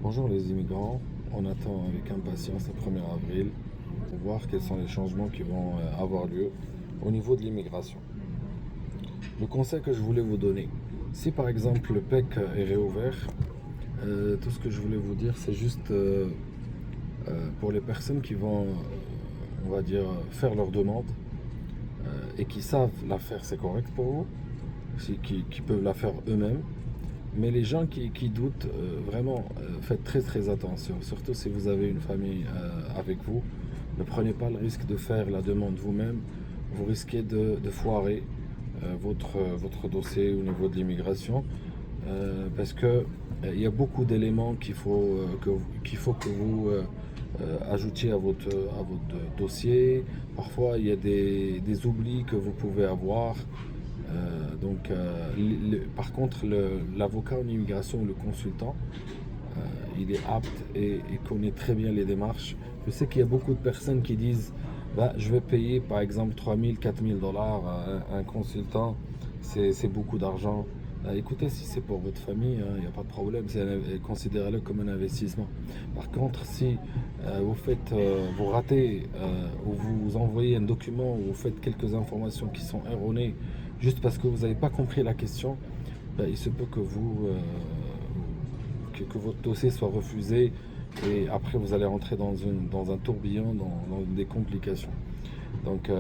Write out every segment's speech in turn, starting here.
Bonjour les immigrants, on attend avec impatience le 1er avril pour voir quels sont les changements qui vont avoir lieu au niveau de l'immigration. Le conseil que je voulais vous donner, si par exemple le PEC est réouvert, tout ce que je voulais vous dire c'est juste pour les personnes qui vont, on va dire, faire leur demande et qui savent la faire, c'est correct pour vous, qui peuvent la faire eux-mêmes. Mais les gens qui doutent, vraiment, faites très très attention. Surtout si vous avez une famille avec vous. Ne prenez pas le risque de faire la demande vous-même. Vous risquez de foirer votre dossier au niveau de l'immigration. Parce que il y a beaucoup d'éléments qu'il faut que vous ajoutiez à votre dossier. Parfois, il y a des oublis que vous pouvez avoir. Par contre, l'avocat en immigration ou le consultant, il est apte et connaît très bien les démarches. Je sais qu'il y a beaucoup de personnes qui disent bah, je vais payer par exemple 3 000, 4 000 dollars à un consultant, c'est beaucoup d'argent. Écoutez, si c'est pour votre famille, il n'y a pas de problème, considérez-le comme un investissement. Par contre, si vous ratez ou vous envoyez un document ou vous faites quelques informations qui sont erronées juste parce que vous n'avez pas compris la question, ben, il se peut que votre dossier soit refusé et après vous allez rentrer dans un tourbillon, dans des complications. Donc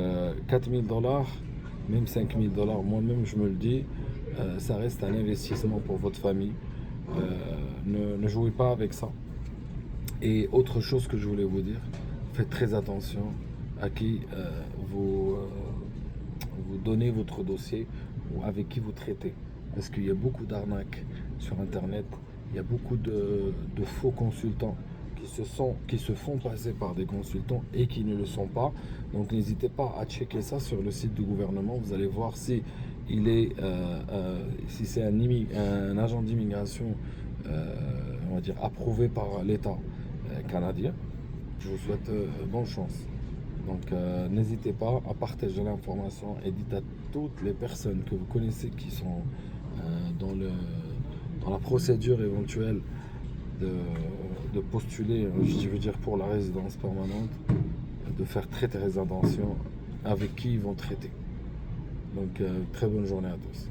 4 000 dollars, même 5 000 dollars, moi-même je me le dis, ça reste un investissement pour votre famille. Ne jouez pas avec ça. Et autre chose que je voulais vous dire, faites très attention à qui vous donnez votre dossier ou avec qui vous traitez. Parce qu'il y a beaucoup d'arnaques sur Internet, il y a beaucoup de faux consultants qui se font passer par des consultants et qui ne le sont pas. Donc n'hésitez pas à checker ça sur le site du gouvernement. Vous allez voir si si c'est un agent d'immigration, on va dire approuvé par l'État canadien. Je vous souhaite bonne chance. Donc n'hésitez pas à partager l'information et dites à toutes les personnes que vous connaissez qui sont dans la procédure éventuelle de postuler, je veux dire pour la résidence permanente, de faire très très attention avec qui ils vont traiter. Donc très bonne journée à tous.